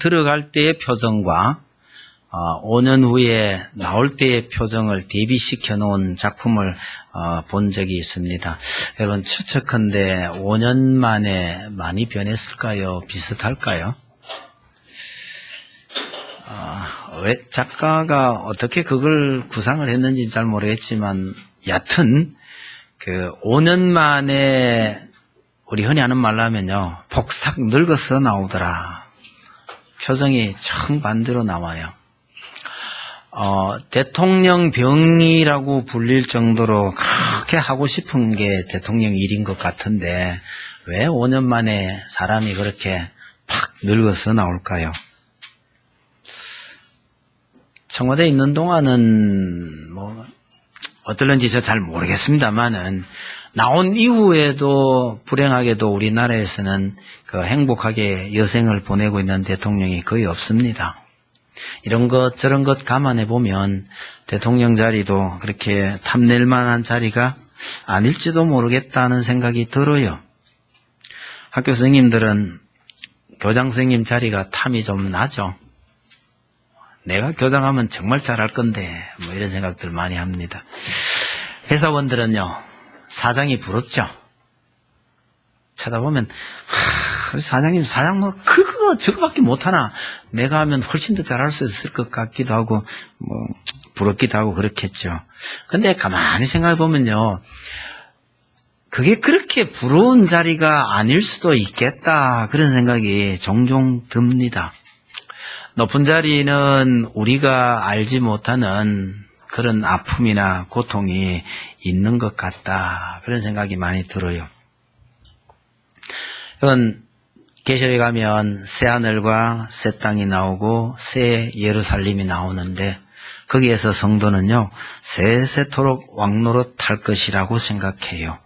들어갈 때의 표정과 5년 후에 나올 때의 표정을 대비시켜 놓은 작품을 본 적이 있습니다. 여러분 추측컨대 5년 만에 많이 변했을까요? 비슷할까요? 왜 작가가 어떻게 그걸 구상을 했는지 잘 모르겠지만 여하튼 그 5년 만에 우리 흔히 하는 말로 하면요, 복삭 늙어서 나오더라. 표정이 정반대로 나와요. 대통령병이라고 불릴 정도로 그렇게 하고 싶은 게 대통령 일인 것 같은데 왜 5년 만에 사람이 그렇게 팍 늙어서 나올까요? 청와대에 있는 동안은 뭐 어떨런지 저 잘 모르겠습니다만은 나온 이후에도 불행하게도 우리나라에서는 그 행복하게 여생을 보내고 있는 대통령이 거의 없습니다. 이런 것 저런 것 감안해 보면 대통령 자리도 그렇게 탐낼 만한 자리가 아닐지도 모르겠다는 생각이 들어요. 학교 선생님들은 교장 선생님 자리가 탐이 좀 나죠. 내가 교장하면 정말 잘할 건데 뭐 이런 생각들 많이 합니다. 회사원들은요, 사장이 부럽죠. 쳐다보면 우리 사장님 사장 뭐 그거 저거밖에 못하나, 내가 하면 훨씬 더 잘할 수 있을 것 같기도 하고 뭐 부럽기도 하고 그렇겠죠. 근데 가만히 생각해 보면요, 그게 그렇게 부러운 자리가 아닐 수도 있겠다, 그런 생각이 종종 듭니다. 높은 자리는 우리가 알지 못하는 그런 아픔이나 고통이 있는 것 같다, 그런 생각이 많이 들어요. 이건 계시록에 가면 새 하늘과 새 땅이 나오고 새 예루살렘이 나오는데 거기에서 성도는요, 세세토록 왕노릇할 것이라고 생각해요.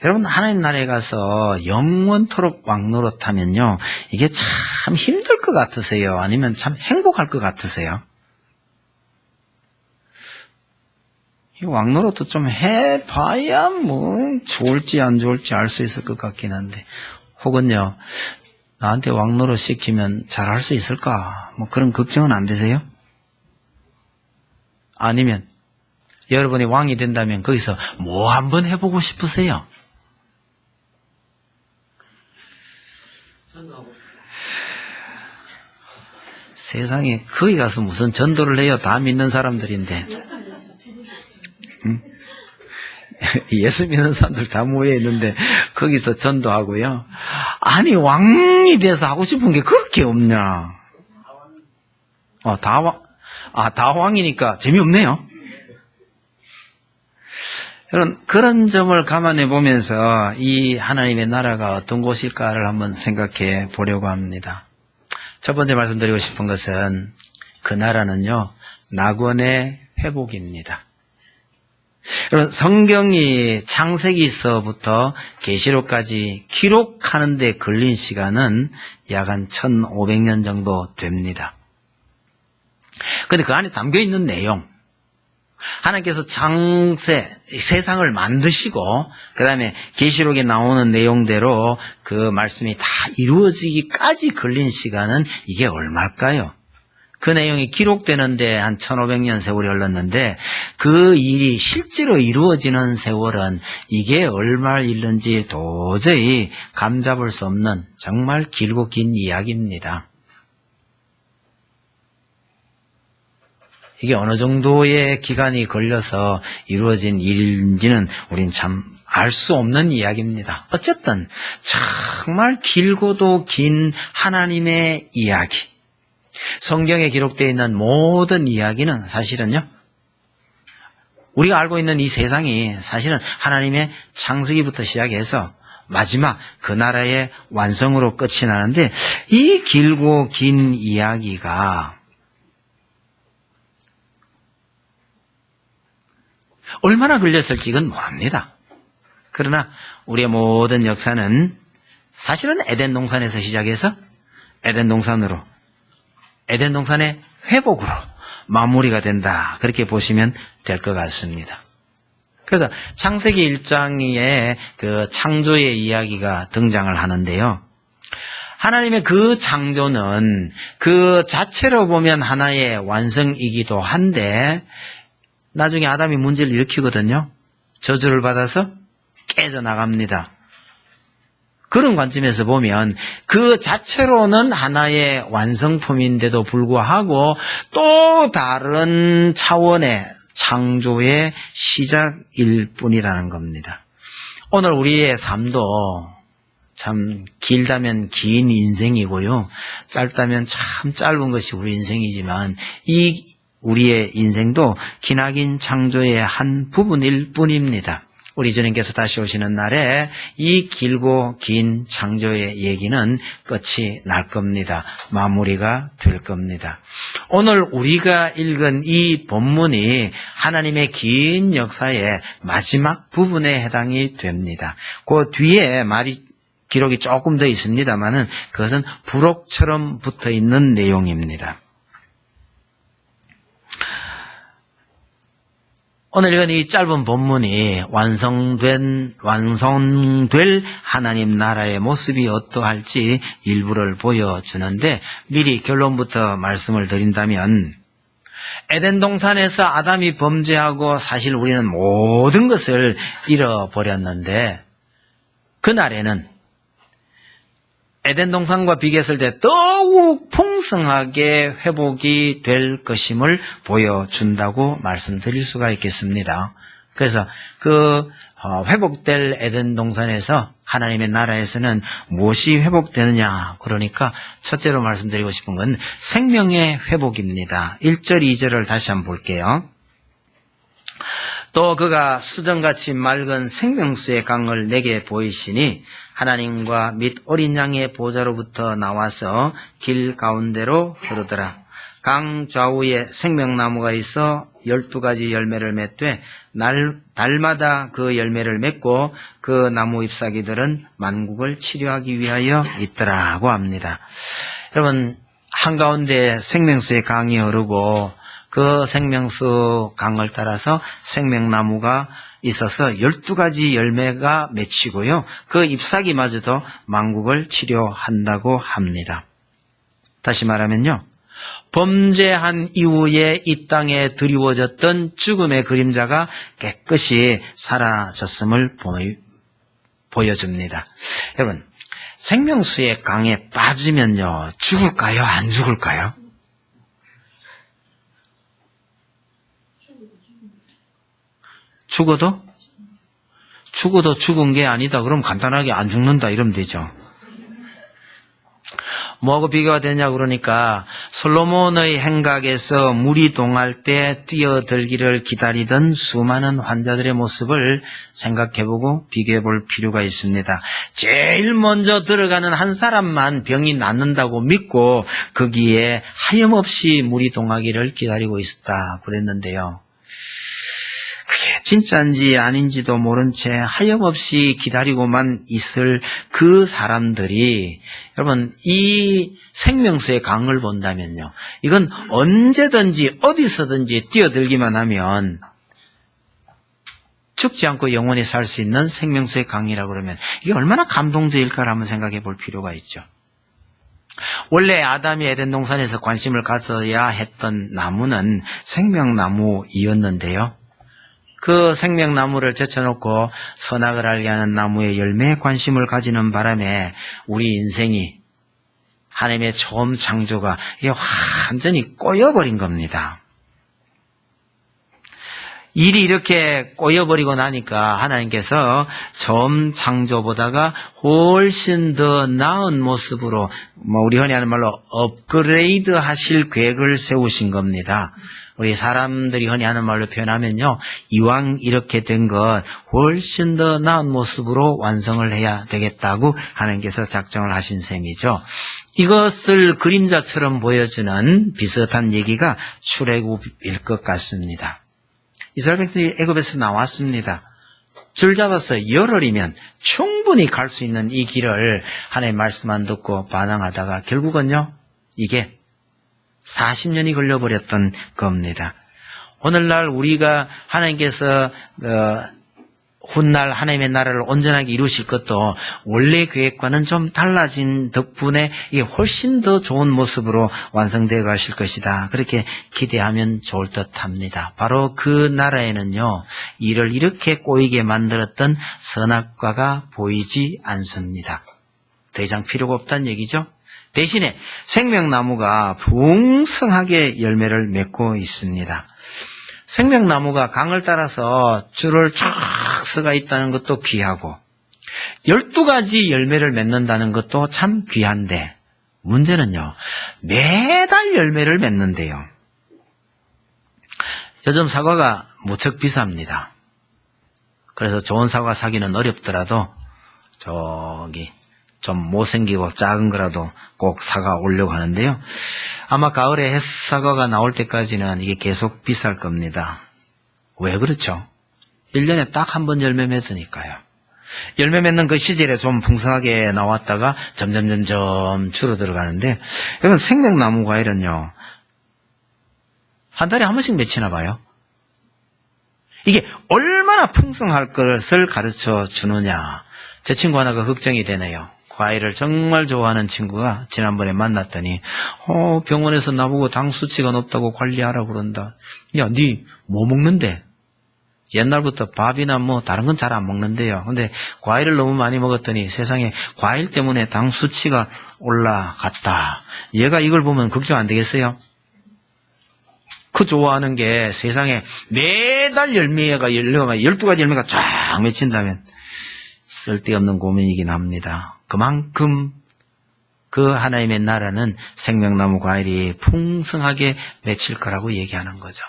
여러분, 하나님 나라에 가서 영원토록 왕노릇하면요, 이게 참 힘들 것 같으세요? 아니면 참 행복할 것 같으세요? 이 왕노릇도 좀 해봐야 뭐 좋을지 안 좋을지 알 수 있을 것 같긴 한데, 혹은요, 나한테 왕노릇 시키면 잘할 수 있을까? 뭐 그런 걱정은 안 되세요? 아니면 여러분이 왕이 된다면 거기서 뭐 한번 해보고 싶으세요? 세상에 거기 가서 무슨 전도를 해요? 다 믿는 사람들인데. 응? 예수 믿는 사람들 다 모여 있는데 거기서 전도하고요. 아니, 왕이 돼서 하고 싶은 게 그렇게 없냐? 다 왕이니까 재미없네요. 그런 점을 감안해 보면서 이 하나님의 나라가 어떤 곳일까를 한번 생각해 보려고 합니다. 첫 번째 말씀드리고 싶은 것은 그 나라는요, 낙원의 회복입니다. 여러분, 성경이 창세기서부터 계시록까지 기록하는 데 걸린 시간은 약 한 1500년 정도 됩니다. 그런데 그 안에 담겨있는 내용, 하나님께서 세상을 만드시고 그 다음에 계시록에 나오는 내용대로 그 말씀이 다 이루어지기까지 걸린 시간은 이게 얼마일까요? 그 내용이 기록되는데 한 1500년 세월이 흘렀는데 그 일이 실제로 이루어지는 세월은 이게 얼마를 잃는지 도저히 감잡을 수 없는 정말 길고 긴 이야기입니다. 이게 어느 정도의 기간이 걸려서 이루어진 일인지는 우린 참 알 수 없는 이야기입니다. 어쨌든 정말 길고도 긴 하나님의 이야기, 성경에 기록되어 있는 모든 이야기는 사실은요, 우리가 알고 있는 이 세상이 사실은 하나님의 창세기부터 시작해서 마지막 그 나라의 완성으로 끝이 나는데, 이 길고 긴 이야기가 얼마나 걸렸을지 이건 모릅니다. 그러나 우리의 모든 역사는 사실은 에덴 동산에서 시작해서 에덴 동산의 회복으로 마무리가 된다, 그렇게 보시면 될 것 같습니다. 그래서 창세기 1장에 그 창조의 이야기가 등장을 하는데요, 하나님의 그 창조는 그 자체로 보면 하나의 완성이기도 한데 나중에 아담이 문제를 일으키거든요. 저주를 받아서 깨져나갑니다. 그런 관점에서 보면 그 자체로는 하나의 완성품인데도 불구하고 또 다른 차원의 창조의 시작일 뿐이라는 겁니다. 오늘 우리의 삶도 참 길다면 긴 인생이고요. 짧다면 참 짧은 것이 우리 인생이지만 이 우리의 인생도 기나긴 창조의 한 부분일 뿐입니다. 우리 주님께서 다시 오시는 날에 이 길고 긴 창조의 얘기는 끝이 날 겁니다. 마무리가 될 겁니다. 오늘 우리가 읽은 이 본문이 하나님의 긴 역사의 마지막 부분에 해당이 됩니다. 그 뒤에 기록이 조금 더 있습니다만은 그것은 부록처럼 붙어 있는 내용입니다. 오늘 읽은 이 짧은 본문이 완성될 하나님 나라의 모습이 어떠할지 일부를 보여주는데 미리 결론부터 말씀을 드린다면 에덴 동산에서 아담이 범죄하고 사실 우리는 모든 것을 잃어버렸는데 그날에는 에덴 동산과 비교했을 때 더욱 풍성하게 회복이 될 것임을 보여준다고 말씀드릴 수가 있겠습니다. 그래서 그 회복될 에덴 동산에서 하나님의 나라에서는 무엇이 회복되느냐? 그러니까 첫째로 말씀드리고 싶은 건 생명의 회복입니다. 1절, 2절을 다시 한번 볼게요. 또 그가 수정같이 맑은 생명수의 강을 내게 보이시니 하나님과 및 어린 양의 보좌로부터 나와서 길 가운데로 흐르더라. 강 좌우에 생명나무가 있어 12가지 열매를 맺되 달마다 그 열매를 맺고 그 나무 잎사귀들은 만국을 치료하기 위하여 있더라고 합니다. 여러분, 한가운데 생명수의 강이 흐르고 그 생명수 강을 따라서 생명나무가 있어서 12가지 열매가 맺히고요. 그 잎사귀마저도 만국을 치료한다고 합니다. 다시 말하면요. 범죄한 이후에 이 땅에 드리워졌던 죽음의 그림자가 깨끗이 사라졌음을 보여줍니다. 여러분, 생명수의 강에 빠지면요. 죽을까요? 안 죽을까요? 죽어도 죽은 게 아니다. 그럼 간단하게 안 죽는다 이러면 되죠. 뭐하고 비교가 되냐 그러니까 솔로몬의 행각에서 물이 동할 때 뛰어들기를 기다리던 수많은 환자들의 모습을 생각해보고 비교해볼 필요가 있습니다. 제일 먼저 들어가는 한 사람만 병이 낫는다고 믿고 거기에 하염없이 물이 동하기를 기다리고 있었다 그랬는데요. 그게 진짜인지 아닌지도 모른 채 하염없이 기다리고만 있을 그 사람들이 여러분 이 생명수의 강을 본다면요. 이건 언제든지 어디서든지 뛰어들기만 하면 죽지 않고 영원히 살 수 있는 생명수의 강이라고 그러면 이게 얼마나 감동적일까를 한번 생각해 볼 필요가 있죠. 원래 아담이 에덴 동산에서 관심을 가져야 했던 나무는 생명나무이었는데요. 그 생명나무를 제쳐놓고 선악을 알게 하는 나무의 열매에 관심을 가지는 바람에 우리 인생이 하나님의 처음 창조가 이게 완전히 꼬여버린 겁니다. 일이 이렇게 꼬여버리고 나니까 하나님께서 처음 창조보다가 훨씬 더 나은 모습으로 우리 흔히 하는 말로 업그레이드 하실 계획을 세우신 겁니다. 우리 사람들이 흔히 하는 말로 표현하면요. 이왕 이렇게 된 것 훨씬 더 나은 모습으로 완성을 해야 되겠다고 하나님께서 작정을 하신 셈이죠. 이것을 그림자처럼 보여주는 비슷한 얘기가 출애굽일 것 같습니다. 이스라엘 백성들이 애굽에서 나왔습니다. 줄 잡아서 열흘이면 충분히 갈 수 있는 이 길을 하나님의 말씀 안 듣고 반항하다가 결국은요. 이게 40년이 걸려버렸던 겁니다. 오늘날 우리가 하나님께서 훗날 하나님의 나라를 온전하게 이루실 것도 원래 계획과는 좀 달라진 덕분에 이게 훨씬 더 좋은 모습으로 완성되어 가실 것이다. 그렇게 기대하면 좋을 듯합니다. 바로 그 나라에는요, 이를 이렇게 꼬이게 만들었던 선악과가 보이지 않습니다. 더 이상 필요가 없다는 얘기죠. 대신에 생명나무가 풍성하게 열매를 맺고 있습니다. 생명나무가 강을 따라서 줄을 쫙 서가 있다는 것도 귀하고 12가지 열매를 맺는다는 것도 참 귀한데 문제는요, 매달 열매를 맺는데요. 요즘 사과가 무척 비쌉니다. 그래서 좋은 사과 사기는 어렵더라도 좀 못생기고 작은 거라도 꼭 사가 오려고 하는데요. 아마 가을에 햇사과가 나올 때까지는 이게 계속 비쌀 겁니다. 왜 그렇죠? 1년에 딱 한 번 열매 맺으니까요. 열매 맺는 그 시절에 좀 풍성하게 나왔다가 점점 줄어들어 가는데, 여러분 생명나무 과일은요, 한 달에 한 번씩 맺히나 봐요. 이게 얼마나 풍성할 것을 가르쳐 주느냐. 제 친구 하나가 걱정이 되네요. 과일을 정말 좋아하는 친구가 지난번에 만났더니 병원에서 나보고 당 수치가 높다고 관리하라고 그런다. 야, 니 뭐 먹는데? 옛날부터 밥이나 뭐 다른 건 잘 안 먹는데요. 근데 과일을 너무 많이 먹었더니 세상에 과일 때문에 당 수치가 올라갔다. 얘가 이걸 보면 걱정 안 되겠어요? 그 좋아하는 게 세상에 매달 열매가 12가지 열매가 쫙 맺힌다면 쓸데없는 고민이긴 합니다. 그만큼 그 하나님의 나라는 생명나무 과일이 풍성하게 맺힐 거라고 얘기하는 거죠.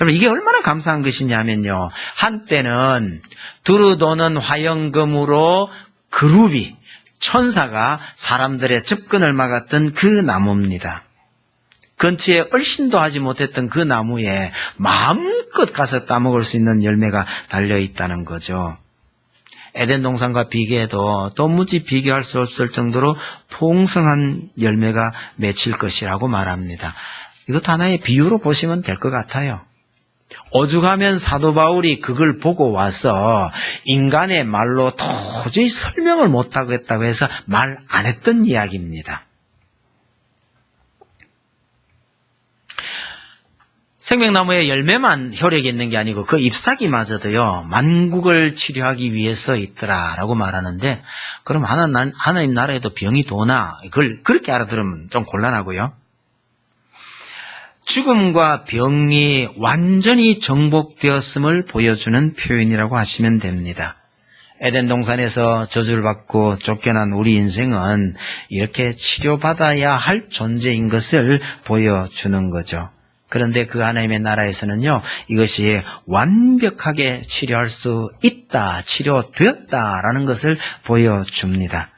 여러분 이게 얼마나 감사한 것이냐면요. 한때는 두루도는 화영금으로 그룹이 천사가 사람들의 접근을 막았던 그 나무입니다. 근처에 얼씬도 하지 못했던 그 나무에 마음껏 가서 따먹을 수 있는 열매가 달려있다는 거죠. 에덴 동산과 비교해도 도무지 비교할 수 없을 정도로 풍성한 열매가 맺힐 것이라고 말합니다. 이것도 하나의 비유로 보시면 될 것 같아요. 오죽하면 사도 바울이 그걸 보고 와서 인간의 말로 도저히 설명을 못하겠다고 해서 말 안 했던 이야기입니다. 생명나무의 열매만 효력이 있는 게 아니고 그 잎사귀마저도요, 만국을 치료하기 위해서 있더라라고 말하는데, 그럼 하나님 나라에도 병이 도나? 그걸 그렇게 알아들으면 좀 곤란하고요. 죽음과 병이 완전히 정복되었음을 보여주는 표현이라고 하시면 됩니다. 에덴 동산에서 저주를 받고 쫓겨난 우리 인생은 이렇게 치료받아야 할 존재인 것을 보여주는 거죠. 그런데 그 하나님의 나라에서는요, 이것이 완벽하게 치료할 수 있다, 치료되었다라는 것을 보여줍니다.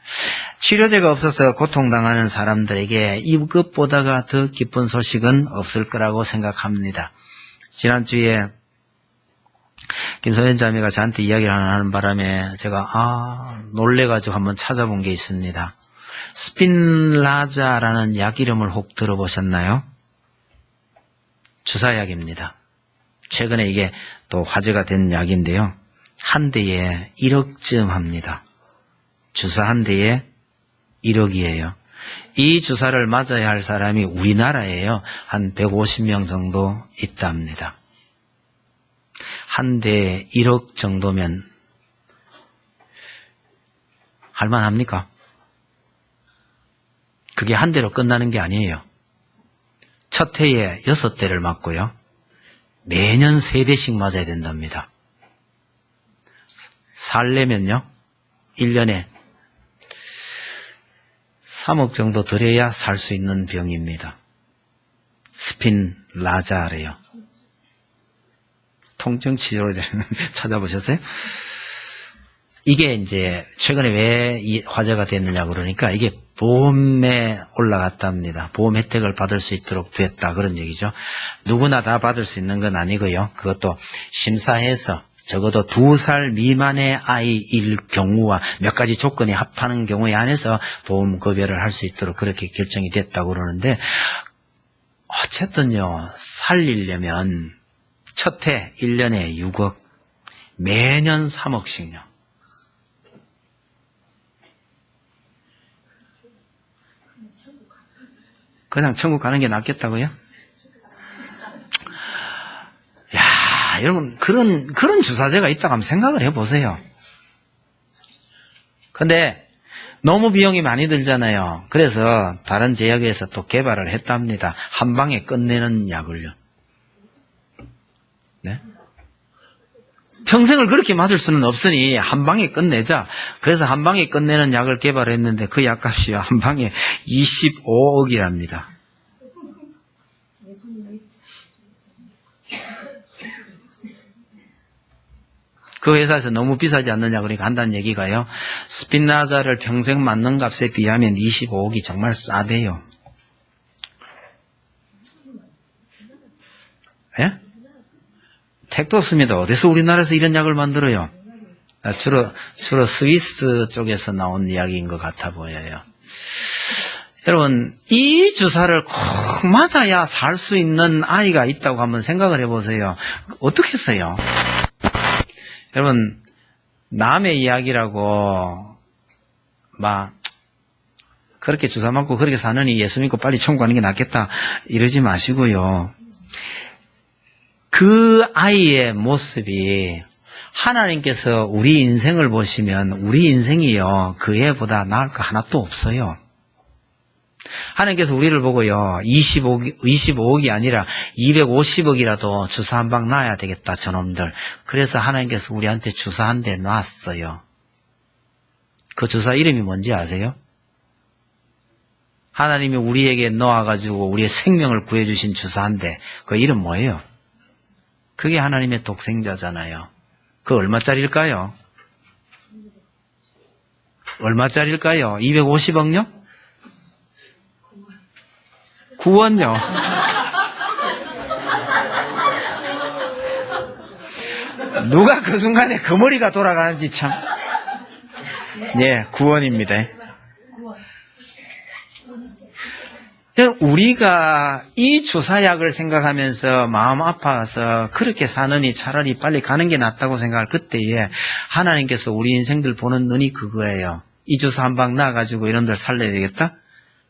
치료제가 없어서 고통당하는 사람들에게 이것보다가 더 기쁜 소식은 없을 거라고 생각합니다. 지난주에 김소연 자매가 저한테 이야기를 하는 바람에 제가 놀래가지고 한번 찾아본 게 있습니다. 스핀라자라는 약 이름을 혹 들어보셨나요? 주사약입니다. 최근에 이게 또 화제가 된 약인데요. 한 대에 1억쯤 합니다. 주사 한 대에 1억이에요. 이 주사를 맞아야 할 사람이 우리나라에요. 한 150명 정도 있답니다. 한 대에 1억 정도면 할만합니까? 그게 한 대로 끝나는 게 아니에요. 첫 해에 6대를 맞고요. 매년 3대씩 맞아야 된답니다. 살려면요, 1년에 3억 정도 들여야 살 수 있는 병입니다. 스핀라자래요. 통증치료로 찾아보셨어요? 이게 이제 최근에 왜 화제가 됐느냐 그러니까 이게 보험에 올라갔답니다. 보험 혜택을 받을 수 있도록 됐다 그런 얘기죠. 누구나 다 받을 수 있는 건 아니고요. 그것도 심사해서 적어도 2살 미만의 아이일 경우와 몇 가지 조건에 합하는 경우에 한해서 보험 급여를 할 수 있도록 그렇게 결정이 됐다고 그러는데, 어쨌든요, 살리려면 첫 해 1년에 6억, 매년 3억씩요. 그냥 천국 가는 게 낫겠다고요? 야, 여러분, 그런 주사제가 있다고 한번 생각을 해보세요. 근데, 너무 비용이 많이 들잖아요. 그래서 다른 제약회에서 또 개발을 했답니다. 한 방에 끝내는 약을요. 네? 평생을 그렇게 맞을 수는 없으니 한 방에 끝내자. 그래서 한 방에 끝내는 약을 개발했는데 그 약값이 한 방에 25억이랍니다. 그 회사에서 너무 비싸지 않느냐 그러니까 한다는 얘기가요. 스피나자를 평생 맞는 값에 비하면 25억이 정말 싸대요. 예? 택도 없습니다. 어디서 우리나라에서 이런 약을 만들어요? 주로 스위스 쪽에서 나온 이야기인 것 같아 보여요. 여러분, 이 주사를 꼭 맞아야 살 수 있는 아이가 있다고 한번 생각을 해보세요. 어떻게 써요? 여러분, 남의 이야기라고 막 그렇게 주사 맞고 그렇게 사느니 예수 믿고 빨리 천국 가는 게 낫겠다 이러지 마시고요. 그 아이의 모습이 하나님께서 우리 인생을 보시면 우리 인생이요 그 애보다 나을 거 하나도 없어요. 하나님께서 우리를 보고요 25억이 아니라 250억이라도 주사 한 방 놔야 되겠다 저놈들. 그래서 하나님께서 우리한테 주사 한 대 놨어요. 그 주사 이름이 뭔지 아세요? 하나님이 우리에게 놓아가지고 우리의 생명을 구해주신 주사 한 대. 그 이름 뭐예요? 그게 하나님의 독생자잖아요. 그 얼마짜리일까요? 얼마짜리일까요? 250억요? 9원요. 누가 그 순간에 그 머리가 돌아가는지 참. 예, 9원입니다. 우리가 이 주사약을 생각하면서 마음 아파서 그렇게 사느니 차라리 빨리 가는 게 낫다고 생각할 그때에 하나님께서 우리 인생들 보는 눈이 그거예요. 이 주사 한 방 놔가지고 이런들 살려야 되겠다?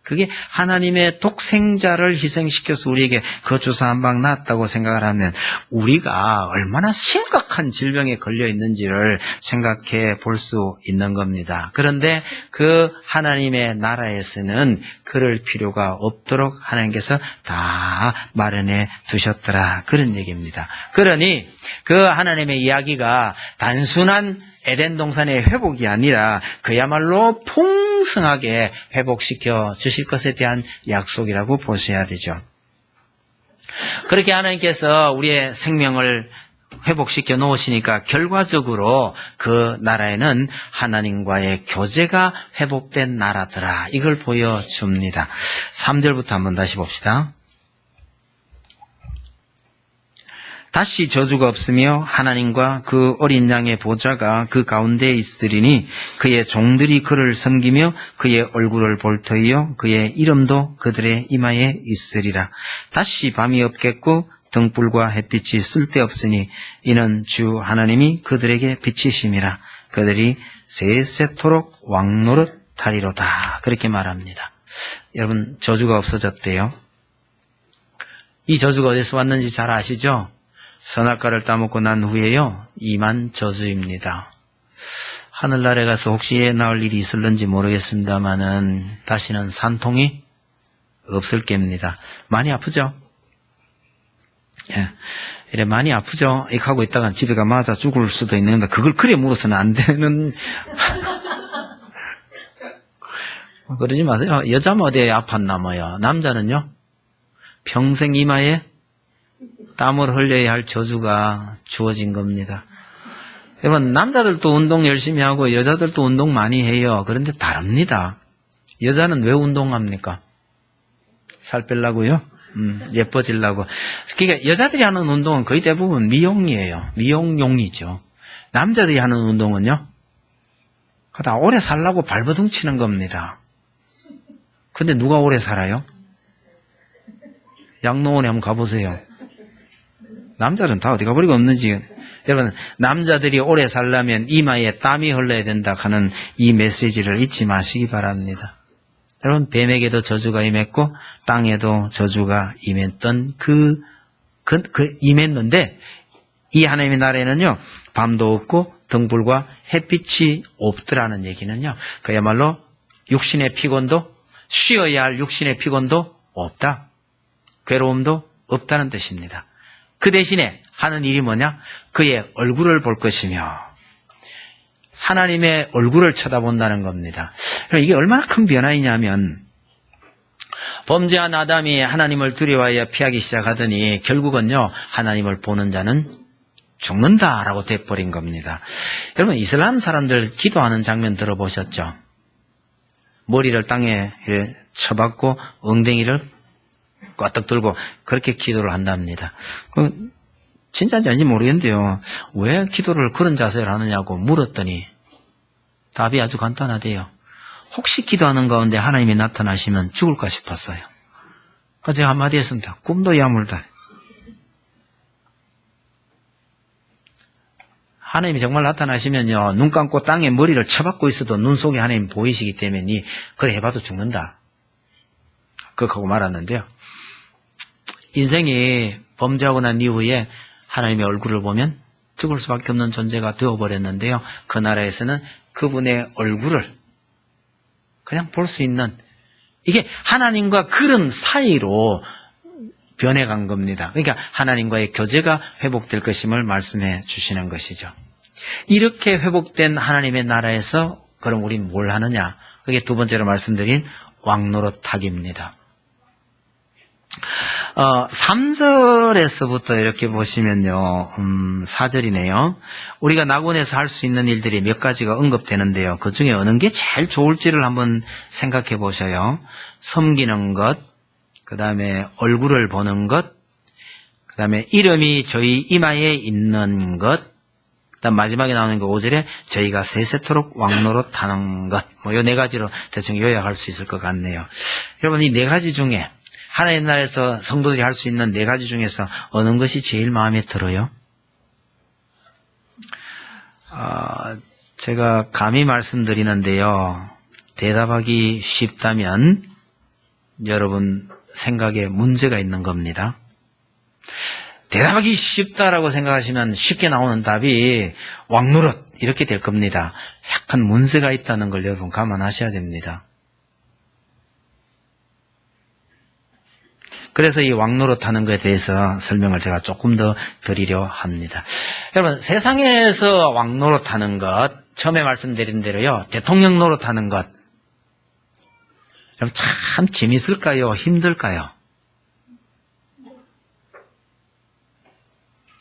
그게 하나님의 독생자를 희생시켜서 우리에게 그 주사 한 방 놨다고 생각을 하면 우리가 얼마나 심각한 질병에 걸려 있는지를 생각해 볼 수 있는 겁니다. 그런데 그 하나님의 나라에서는 그럴 필요가 없도록 하나님께서 다 마련해 두셨더라. 그런 얘기입니다. 그러니 그 하나님의 이야기가 단순한 에덴 동산의 회복이 아니라 그야말로 풍성하게 회복시켜 주실 것에 대한 약속이라고 보셔야 되죠. 그렇게 하나님께서 우리의 생명을 회복시켜 놓으시니까 결과적으로 그 나라에는 하나님과의 교제가 회복된 나라더라. 이걸 보여줍니다. 3절부터 한번 다시 봅시다. 다시 저주가 없으며 하나님과 그 어린 양의 보좌가 그 가운데에 있으리니 그의 종들이 그를 섬기며 그의 얼굴을 볼 터이요 그의 이름도 그들의 이마에 있으리라. 다시 밤이 없겠고 등불과 햇빛이 쓸데없으니 이는 주 하나님이 그들에게 비치심이라. 그들이 세세토록 왕노릇하리로다. 그렇게 말합니다. 여러분, 저주가 없어졌대요. 이 저주가 어디서 왔는지 잘 아시죠? 선악과를 따먹고 난 후에요. 이만 저주입니다. 하늘나라에 가서 혹시 애 낳을 일이 있을는지 모르겠습니다만은 다시는 산통이 없을 겁니다. 많이 아프죠? 예. 이래 많이 아프죠? 이렇게 하고 있다가 집에 가 맞아 죽을 수도 있는데 그걸 그래 물어서는 안 되는 그러지 마세요. 여자면 어디에 아팠나 뭐요. 남자는요? 평생 이마에 땀을 흘려야 할 저주가 주어진 겁니다. 여러분, 남자들도 운동 열심히 하고 여자들도 운동 많이 해요. 그런데 다릅니다. 여자는 왜 운동합니까? 살 빼려고요? 예뻐지려고. 그러니까 여자들이 하는 운동은 거의 대부분 미용이에요. 미용용이죠. 남자들이 하는 운동은요? 다 오래 살라고 발버둥 치는 겁니다. 근데 누가 오래 살아요? 양로원에 한번 가보세요. 남자들은 다 어디 가버리고 없는지. 여러분, 남자들이 오래 살려면 이마에 땀이 흘러야 된다 하는 이 메시지를 잊지 마시기 바랍니다. 여러분, 뱀에게도 저주가 임했고 땅에도 저주가 임했던 임했는데 이 하나님의 나라에는요, 밤도 없고 등불과 햇빛이 없더라는 얘기는요, 그야말로 육신의 피곤도, 쉬어야 할 육신의 피곤도 없다. 괴로움도 없다는 뜻입니다. 그 대신에 하는 일이 뭐냐? 그의 얼굴을 볼 것이며 하나님의 얼굴을 쳐다본다는 겁니다. 이게 얼마나 큰 변화이냐면, 범죄한 아담이 하나님을 두려워하여 피하기 시작하더니 결국은요, 하나님을 보는 자는 죽는다라고 돼버린 겁니다. 여러분, 이슬람 사람들 기도하는 장면 들어보셨죠? 머리를 땅에 쳐박고 엉덩이를 꽈떡 들고 그렇게 기도를 한답니다. 진짜인지 아닌지 모르겠는데요. 왜 기도를 그런 자세를 하느냐고 물었더니 답이 아주 간단하대요. 혹시 기도하는 가운데 하나님이 나타나시면 죽을까 싶었어요. 그래서 제가 한마디 했습니다. 꿈도 야물다. 하나님이 정말 나타나시면요, 눈 감고 땅에 머리를 쳐박고 있어도 눈 속에 하나님 보이시기 때문에 그래 해봐도 죽는다. 그렇게 하고 말았는데요. 인생이 범죄하고 난 이후에 하나님의 얼굴을 보면 죽을 수밖에 없는 존재가 되어버렸는데요. 그 나라에서는 그분의 얼굴을 그냥 볼 수 있는, 이게 하나님과 그런 사이로 변해간 겁니다. 그러니까 하나님과의 교제가 회복될 것임을 말씀해 주시는 것이죠. 이렇게 회복된 하나님의 나라에서 그럼 우린 뭘 하느냐? 그게 두 번째로 말씀드린 왕노릇하기입니다. 3절에서부터 이렇게 보시면요, 4절이네요. 우리가 낙원에서 할 수 있는 일들이 몇 가지가 언급되는데요. 그 중에 어느 게 제일 좋을지를 한번 생각해 보셔요. 섬기는 것, 그 다음에 얼굴을 보는 것, 그 다음에 이름이 저희 이마에 있는 것, 그 다음 마지막에 나오는 거 5절에 저희가 세세토록 왕노릇 하는 것, 뭐 이 네 가지로 대충 요약할 수 있을 것 같네요. 여러분, 이 네 가지 중에 하나님 나라에서 성도들이 할 수 있는 네 가지 중에서 어느 것이 제일 마음에 들어요? 제가 감히 말씀드리는데요. 대답하기 쉽다면 여러분 생각에 문제가 있는 겁니다. 대답하기 쉽다라고 생각하시면 쉽게 나오는 답이 왕노릇 이렇게 될 겁니다. 약간 문제가 있다는 걸 여러분 감안하셔야 됩니다. 그래서 이 왕노릇하는 것에 대해서 설명을 제가 조금 더 드리려 합니다. 여러분, 세상에서 왕노릇하는 것, 처음에 말씀드린 대로요, 대통령 노릇하는 것, 여러분 참 재밌을까요? 힘들까요?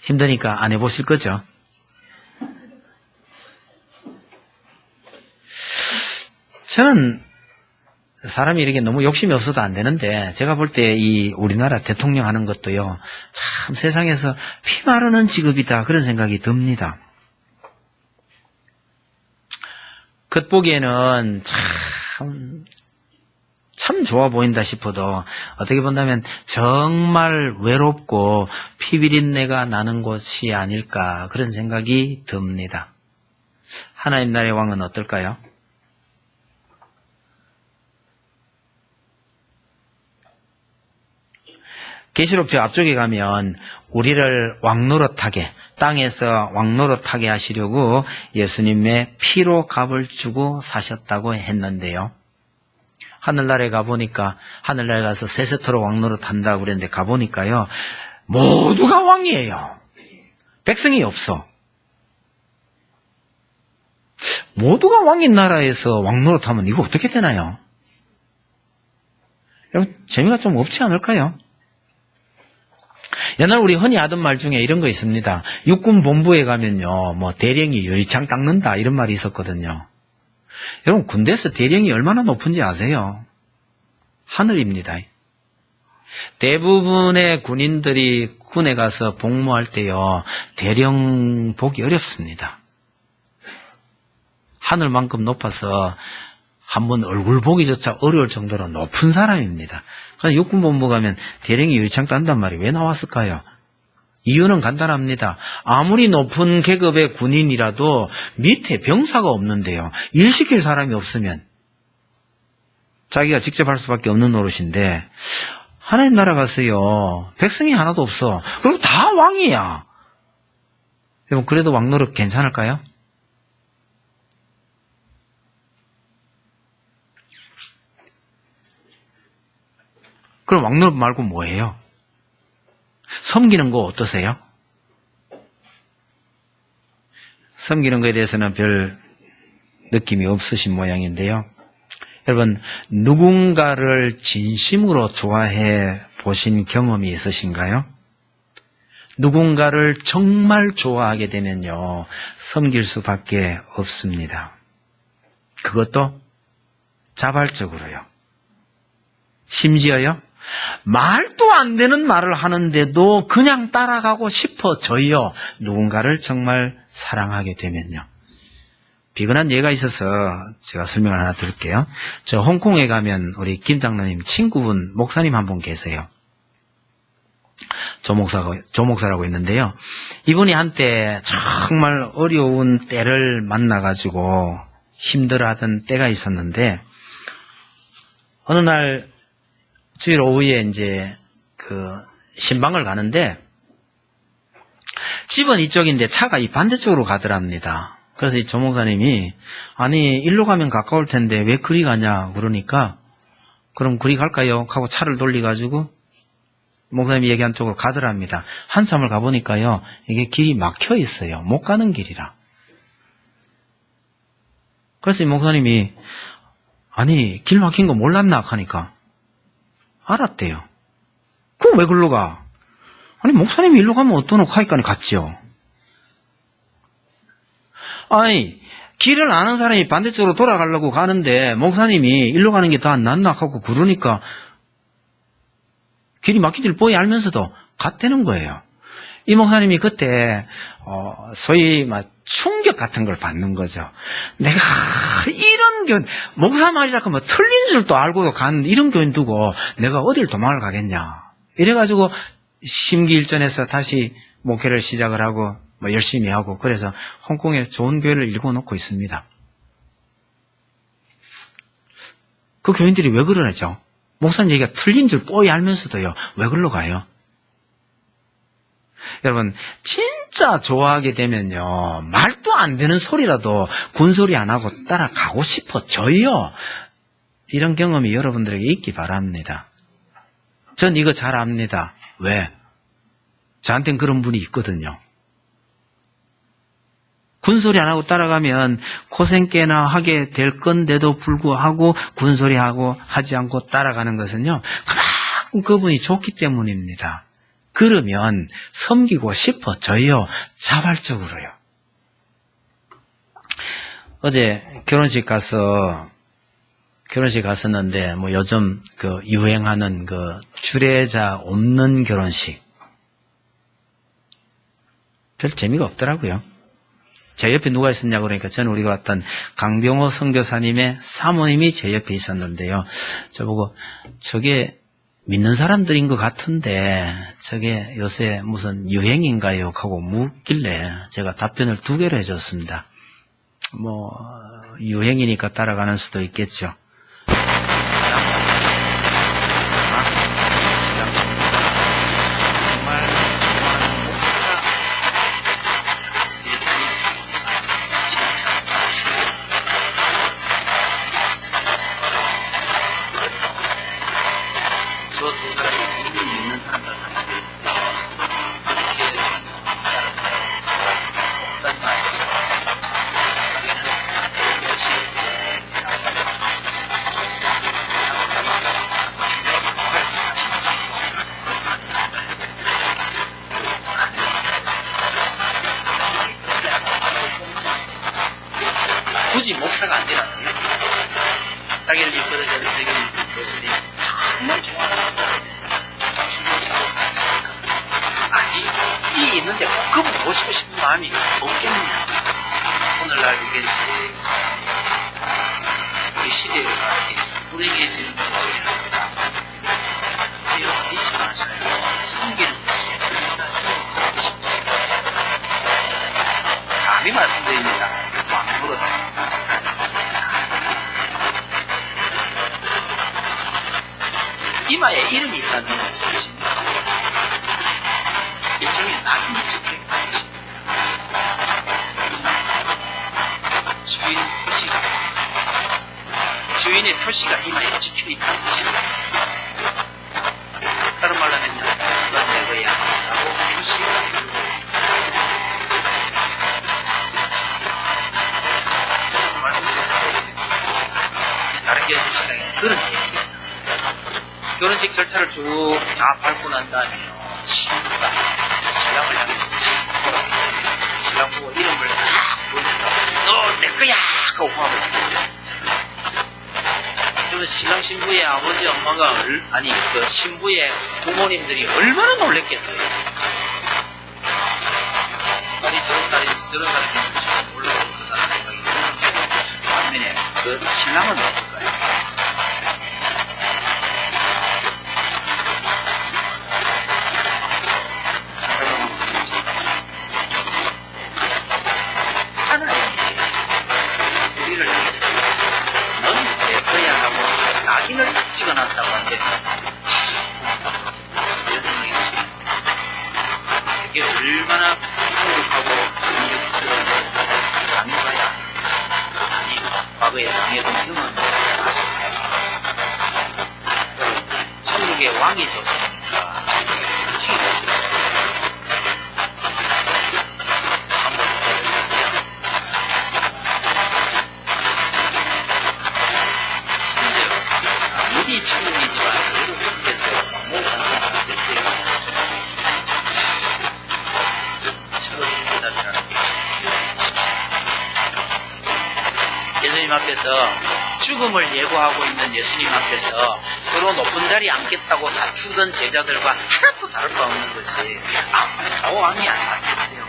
힘드니까 안 해보실 거죠? 저는 사람이 이렇게 너무 욕심이 없어도 안 되는데, 제가 볼 때 이 우리나라 대통령 하는 것도요, 참 세상에서 피 마르는 직업이다, 그런 생각이 듭니다. 겉보기에는 참 좋아 보인다 싶어도 어떻게 본다면 정말 외롭고 피비린내가 나는 곳이 아닐까, 그런 생각이 듭니다. 하나님 나라의 왕은 어떨까요? 계시록 저 앞쪽에 가면 우리를 왕노릇하게, 땅에서 왕노릇하게 하시려고 예수님의 피로 값을 주고 사셨다고 했는데요. 하늘나라에 가보니까, 하늘나라에 가서 세세토록 왕노릇한다고 그랬는데 가보니까요, 모두가 왕이에요. 백성이 없어. 모두가 왕인 나라에서 왕노릇하면 이거 어떻게 되나요? 여러분, 재미가 좀 없지 않을까요? 옛날 우리 흔히 하던 말 중에 이런 거 있습니다. 육군 본부에 가면요, 뭐 대령이 유리창 닦는다, 이런 말이 있었거든요. 여러분, 군대에서 대령이 얼마나 높은지 아세요? 하늘입니다. 대부분의 군인들이 군에 가서 복무할 때요, 대령 보기 어렵습니다. 하늘만큼 높아서 한번 얼굴 보기조차 어려울 정도로 높은 사람입니다. 그래서 육군본부 가면 대령이 유리창 딴단 말이 왜 나왔을까요? 이유는 간단합니다. 아무리 높은 계급의 군인이라도 밑에 병사가 없는데요. 일 시킬 사람이 없으면 자기가 직접 할 수밖에 없는 노릇인데 하나님 나라 갔어요. 백성이 하나도 없어. 그리고 다 왕이야. 여러분 그래도 왕 노릇 괜찮을까요? 그럼 왕 노릇 말고 뭐예요? 섬기는 거 어떠세요? 섬기는 거에 대해서는 별 느낌이 없으신 모양인데요. 여러분 누군가를 진심으로 좋아해 보신 경험이 있으신가요? 누군가를 정말 좋아하게 되면요. 섬길 수밖에 없습니다. 그것도 자발적으로요. 심지어요. 말도 안 되는 말을 하는데도 그냥 따라가고 싶어져요. 누군가를 정말 사랑하게 되면요. 비근한 예가 있어서 제가 설명을 하나 드릴게요. 저 홍콩에 가면 우리 김 장로님 친구분 목사님 한 분 계세요. 조 목사라고 있는데요. 이분이 한때 정말 어려운 때를 만나가지고 힘들어하던 때가 있었는데 어느 날 주일 오후에 이제 신방을 가는데 집은 이쪽인데 차가 이 반대쪽으로 가더랍니다. 그래서 이 조 목사님이 아니 일로 가면 가까울 텐데 왜 그리 가냐 그러니까 그럼 그리 갈까요? 하고 차를 돌려가지고 목사님이 얘기한 쪽으로 가더랍니다. 한참을 가보니까요. 이게 길이 막혀 있어요. 못 가는 길이라. 그래서 이 목사님이 아니 길 막힌 거 몰랐나 하니까 알았대요. 그럼 왜 글로 가? 아니 목사님이 일로 가면 어떠노 하니까 갔죠. 아니 길을 아는 사람이 반대쪽으로 돌아가려고 가는데 목사님이 일로 가는 게 더 안 낫나 하고 그러니까 길이 막힌 줄 뻔히 알면서도 갔다는 거예요. 이 목사님이 그때 소위 막 충격 같은 걸 받는 거죠. 내가 이런 목사 말이라 하면 틀린 줄도 알고도 간 이런 교인 두고 내가 어딜 도망을 가겠냐. 이래가지고 심기일전해서 다시 목회를 시작을 하고 뭐 열심히 하고 그래서 홍콩에 좋은 교회를 일궈놓고 있습니다. 그 교인들이 왜 그러죠? 목사님 얘기가 틀린 줄 뻔히 알면서도요. 왜 글로 가요? 여러분 진짜 좋아하게 되면요. 말도 안 되는 소리라도 군소리 안 하고 따라가고 싶어져요. 이런 경험이 여러분들에게 있기 바랍니다. 전 이거 잘 압니다. 왜? 저한테는 그런 분이 있거든요. 군소리 안 하고 따라가면 고생 꽤나 하게 될 건데도 불구하고 군소리 하고 하지 않고 따라가는 것은요. 그만큼 그분이 좋기 때문입니다. 그러면 섬기고 싶어져요. 자발적으로요. 어제 결혼식 갔었는데 뭐 요즘 유행하는 주례자 없는 결혼식 별 재미가 없더라고요. 제 옆에 누가 있었냐 그러니까 저는 우리가 왔던 강병호 선교사님의 사모님이 제 옆에 있었는데요. 저보고 저게 믿는 사람들인 것 같은데 저게 요새 무슨 유행인가요? 하고 묻길래 제가 답변을 2개로 해줬습니다. 뭐 유행이니까 따라가는 수도 있겠죠. 굳이 목사가 안 되라고요. 자기를 이끌어주는 세계를 교수님 정말 좋아하는 것입니다. 아니, 이 있는데 꼭 그분 모시고 싶은 마음이 없겠느냐. 오늘날 이게 우리 시대가 불행해지는 것이랍니다. 여러분 잊지 마셔요. 섬기는 것이 얼마나 말씀드립니다. 왕노릇. 이마에 이름이 있다는 건 무엇입니까? 일종의 낙인이 찍혀있다는 것입니다. 주인 표시가, 주인의 표시가 이마에 찍혀있다는 것입니다. 다른 말로 하면요, 넌 내 거야 라고 표시가 제가 말씀드렸죠. 다른 교회 시장에서 들은 얘기입니다. 결혼식 절차를 쭉 다 밟고 난 다음에요, 신부가 신랑을 향해서 돌아서 신랑 보고 이름을 막 부르면서 너 내 거야 하고 호함을 지르는 저는 신랑 신부의 아버지 엄마가 아니 그 신부의 부모님들이 얼마나 놀랬겠어요. 딸이 저런 사람인 줄 진짜 몰랐을 거다라는 생각이 드는데 반면에 저 신랑은 어떨까요? 낙인을 딱 찍어놨다고 하는데 이런 생각이 드시네요. 이게 얼마나 행복하고 감격스러운 강요가야 아니 과거에 당해본 경험을 아십니까? 천국의 왕이 좋습니까? 천국의 음식이 좋습니까? 한번 해보세요. 이 천국이지만 그래도 천국에서 왕노릇하는 건 어땠어요? 저처럼 대답이라는 것이 예수님 앞에서 죽음을 예고하고 있는 예수님 앞에서 서로 높은 자리에 앉겠다고 다투던 제자들과 하나도 다를 바 없는 것이 아무도 왕이 안 맞겠어요.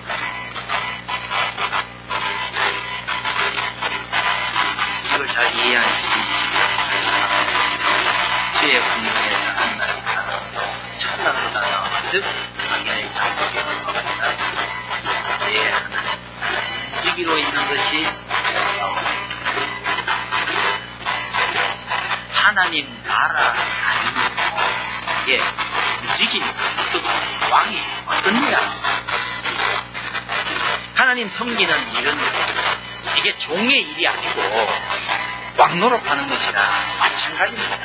이걸 잘 이해한 시민이십니다. 주의 공명에서 하나님 하나님께서 천당보다 나와 즉 당연히 장벽에 들어간다. 내 하나님 움직이로 있는 것이 하나님 나라 아닙니다. 이게 움직임이 어떻고 왕이 어떤 일이야. 하나님 섬기는 일은 이게 종의 일이 아니고 왕노릇하는 것이나 마찬가지입니다.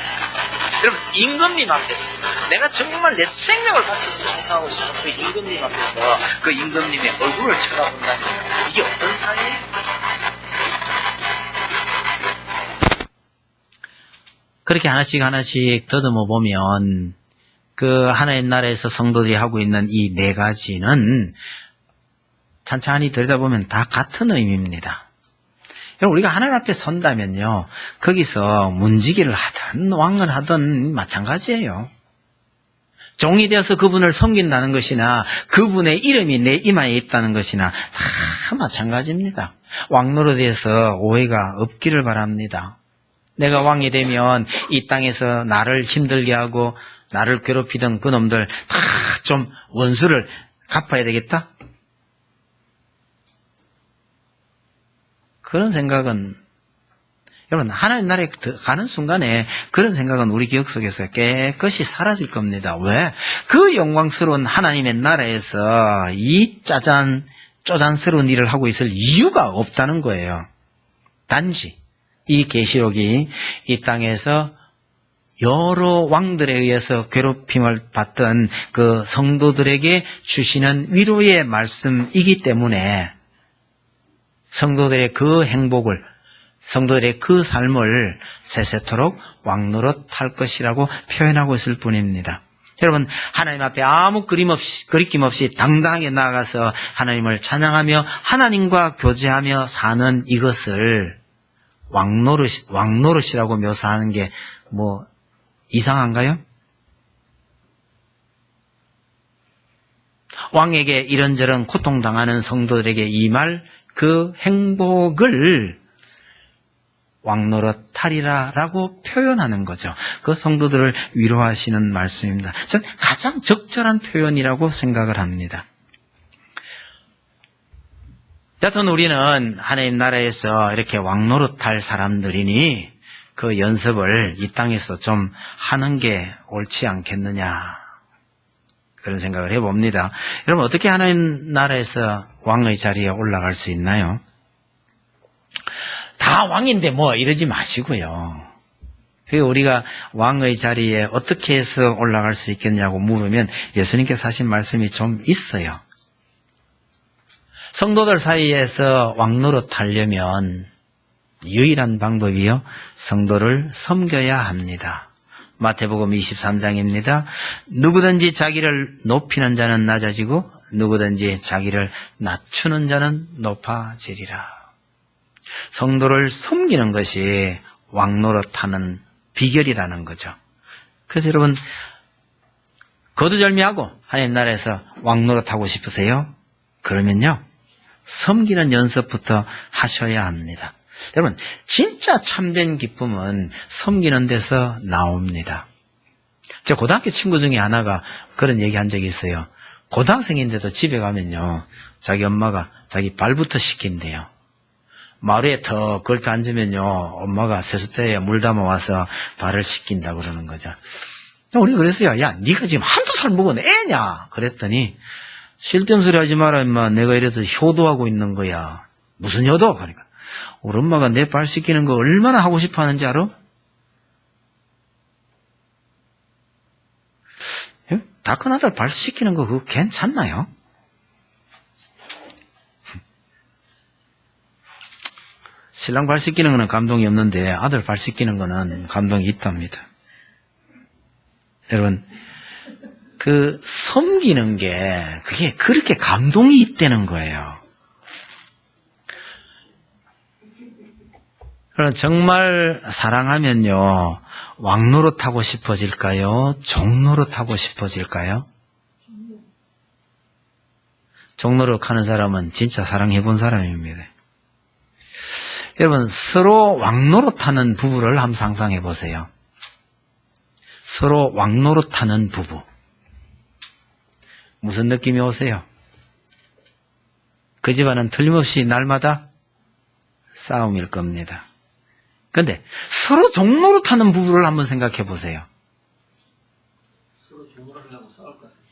여러분 임금님 앞에서 내가 정말 내 생명을 바쳐서 충성하고 싶은 그 임금님 앞에서 그 임금님의 얼굴을 쳐다본다면 이게 어떤 사이예요? 그렇게 하나씩 하나씩 더듬어 보면 그 하나의 나라에서 성도들이 하고 있는 이 네 가지는 찬찬히 들여다보면 다 같은 의미입니다. 여러분 우리가 하나님 앞에 선다면요 거기서 문지기를 하든 왕을 하든 마찬가지예요. 종이 되어서 그분을 섬긴다는 것이나 그분의 이름이 내 이마에 있다는 것이나 다 마찬가지입니다. 왕노릇에서 오해가 없기를 바랍니다. 내가 왕이 되면 이 땅에서 나를 힘들게 하고 나를 괴롭히던 그놈들 다 좀 원수를 갚아야 되겠다? 그런 생각은 여러분 하나님 나라에 가는 순간에 그런 생각은 우리 기억 속에서 깨끗이 사라질 겁니다. 왜? 그 영광스러운 하나님의 나라에서 이 쪼잔스러운 일을 하고 있을 이유가 없다는 거예요. 단지 이 계시록이 이 땅에서 여러 왕들에 의해서 괴롭힘을 받던 그 성도들에게 주시는 위로의 말씀이기 때문에 성도들의 그 행복을, 성도들의 그 삶을 세세토록 왕노릇할 것이라고 표현하고 있을 뿐입니다. 여러분 하나님 앞에 아무 거리낌 없이 당당하게 나아가서 하나님을 찬양하며 하나님과 교제하며 사는 이것을 왕노릇이라고 묘사하는 게 뭐 이상한가요? 왕에게 이런저런 고통당하는 성도들에게 임할 그 행복을 왕노릇하리라 라고 표현하는 거죠. 그 성도들을 위로하시는 말씀입니다. 전 가장 적절한 표현이라고 생각을 합니다. 여튼 우리는 하나님 나라에서 이렇게 왕노릇할 사람들이니 그 연습을 이 땅에서 좀 하는 게 옳지 않겠느냐, 그런 생각을 해봅니다. 여러분, 어떻게 하나님 나라에서 왕의 자리에 올라갈 수 있나요? 다 왕인데 뭐 이러지 마시고요. 우리가 왕의 자리에 어떻게 해서 올라갈 수 있겠냐고 물으면 예수님께서 하신 말씀이 좀 있어요. 성도들 사이에서 왕노릇 하려면 유일한 방법이요, 성도를 섬겨야 합니다. 마태복음 23장입니다. 누구든지 자기를 높이는 자는 낮아지고 누구든지 자기를 낮추는 자는 높아지리라. 성도를 섬기는 것이 왕노릇하는 비결이라는 거죠. 그래서 여러분, 거두절미하고 하나님 나라에서 왕노릇하고 싶으세요? 그러면요, 섬기는 연습부터 하셔야 합니다. 여러분, 진짜 참된 기쁨은 섬기는 데서 나옵니다. 제 고등학교 친구 중에 하나가 그런 얘기 한 적이 있어요. 고등학생인데도 집에 가면요, 자기 엄마가 자기 발부터 씻긴대요. 마루에 더 걸터 앉으면요, 엄마가 세숫대에 물 담아와서 발을 씻긴다 그러는 거죠. 우리 그랬어요. 야, 네가 지금 한두 살 먹은 애냐? 그랬더니, 쓸데없는 소리 하지 마라, 임마. 내가 이래서 효도하고 있는 거야. 무슨 효도? 그러니까 우리 엄마가 내 발 씻기는 거 얼마나 하고 싶어 하는지 알아? 다 큰 아들 발 씻기는 거 그거 괜찮나요? 신랑 발 씻기는 거는 감동이 없는데 아들 발 씻기는 거는 감동이 있답니다. 여러분, 그 섬기는 게 그게 그렇게 감동이 있다는 거예요. 그럼 정말 사랑하면요, 왕노릇하고 싶어질까요? 종노릇하고 싶어질까요? 종노릇하는 사람은 진짜 사랑해본 사람입니다. 여러분, 서로 왕노릇하는 부부를 한번 상상해 보세요. 서로 왕노릇하는 부부. 무슨 느낌이 오세요? 그 집안은 틀림없이 날마다 싸움일 겁니다. 그런데 서로 종노릇하는 부부를 한번 생각해 보세요. 서로 종노릇을 하고 싸울 것 같아요.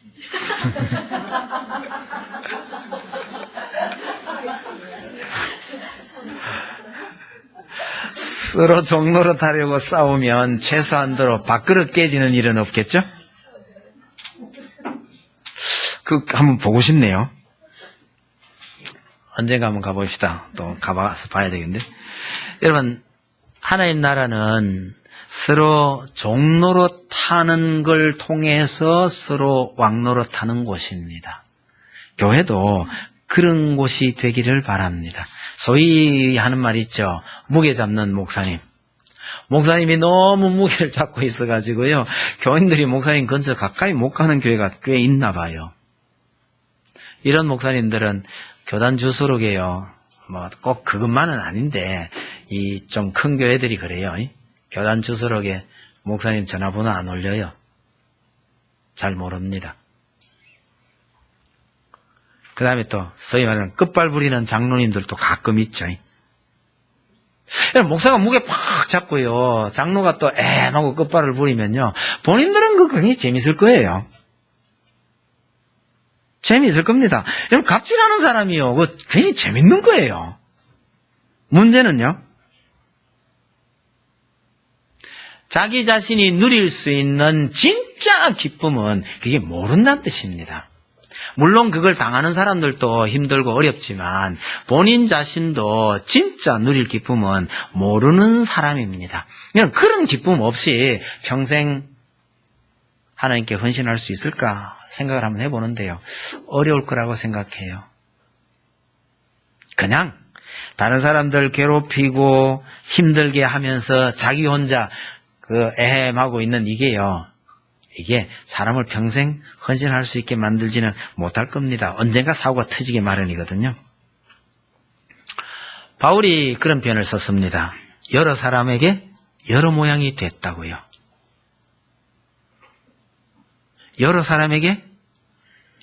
서로 종노릇 하려고 싸우면 최소한도로 밥그릇 깨지는 일은 없겠죠? 그 한번 보고 싶네요. 언젠가 한번 가봅시다. 또 가봐서 봐야 되겠는데. 여러분, 하나님 나라는 서로 종노릇 하는 걸 통해서 서로 왕노릇 하는 곳입니다. 교회도 그런 곳이 되기를 바랍니다. 소위 하는 말 있죠. 무게 잡는 목사님. 목사님이 너무 무게를 잡고 있어가지고요, 교인들이 목사님 근처 가까이 못 가는 교회가 꽤 있나 봐요. 이런 목사님들은 교단 주소록에요, 뭐 꼭 그것만은 아닌데 이 좀 큰 교회들이 그래요. 교단 주소록에 목사님 전화번호 안 올려요. 잘 모릅니다. 그 다음에 또 소위 말하는 끝발 부리는 장로님들도 가끔 있죠. 목사가 무게 팍 잡고요, 장로가 또 하고 끝발을 부리면요, 본인들은 그거 굉장히 재밌을 거예요. 재미있을 겁니다. 여러분, 갑질하는 사람이요, 그거 굉장히 재밌는 거예요. 문제는요, 자기 자신이 누릴 수 있는 진짜 기쁨은 그게 모른다는 뜻입니다. 물론 그걸 당하는 사람들도 힘들고 어렵지만 본인 자신도 진짜 누릴 기쁨은 모르는 사람입니다. 그런 기쁨 없이 평생 하나님께 헌신할 수 있을까 생각을 한번 해보는데요, 어려울 거라고 생각해요. 그냥 다른 사람들 괴롭히고 힘들게 하면서 자기 혼자 애헴하고 있는 이게요, 이게 사람을 평생 헌신할 수 있게 만들지는 못할 겁니다. 언젠가 사고가 터지게 마련이거든요. 바울이 그런 표현을 썼습니다. 여러 사람에게 여러 모양이 됐다고요. 여러 사람에게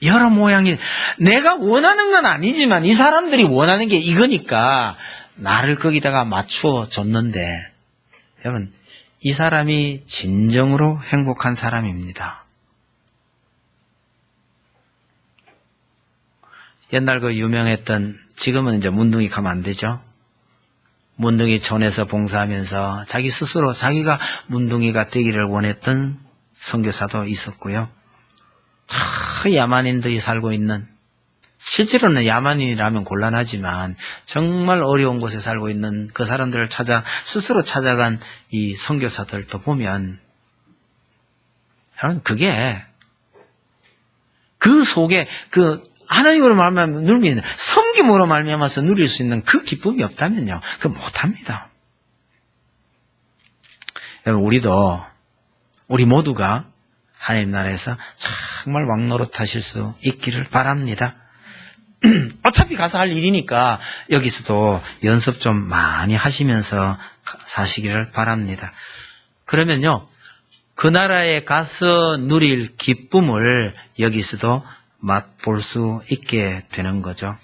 여러 모양이, 내가 원하는 건 아니지만 이 사람들이 원하는 게 이거니까 나를 거기다가 맞추어 줬는데, 여러분, 이 사람이 진정으로 행복한 사람입니다. 옛날 그 유명했던, 지금은 이제 문둥이 가면 안 되죠. 문둥이 촌에서 봉사하면서 자기 스스로 자기가 문둥이가 되기를 원했던 선교사도 있었고요. 참 야만인들이 살고 있는, 실제로는 야만인이라면 곤란하지만 정말 어려운 곳에 살고 있는 그 사람들을 스스로 찾아간 이 선교사들도 보면, 여러분, 그게 그 속에 하나님으로 말하면 누리는, 섬김으로 말미암아서 누릴 수 있는 그 기쁨이 없다면요, 그거 못합니다. 여러분, 우리 모두가 하나님 나라에서 정말 왕노릇하실 수 있기를 바랍니다. 어차피 가서 할 일이니까 여기서도 연습 좀 많이 하시면서 사시기를 바랍니다. 그러면요, 그 나라에 가서 누릴 기쁨을 여기서도 맛볼 수 있게 되는 거죠.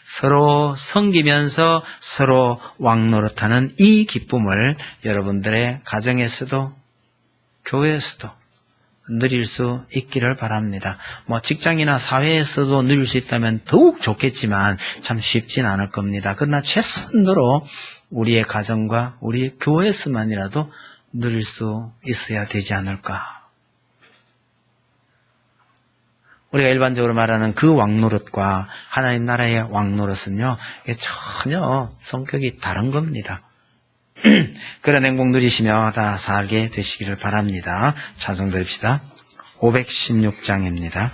서로 섬기면서 서로 왕노릇하는 이 기쁨을 여러분들의 가정에서도 교회에서도 누릴 수 있기를 바랍니다. 직장이나 사회에서도 누릴 수 있다면 더욱 좋겠지만 참 쉽진 않을 겁니다. 그러나 최선으로 우리의 가정과 우리 교회에서만이라도 누릴 수 있어야 되지 않을까. 우리가 일반적으로 말하는 그 왕노릇과 하나님 나라의 왕노릇은요, 전혀 성격이 다른 겁니다. 그런 행복 누리시며 다 살게 되시기를 바랍니다. 찬송 드립시다. 516장입니다.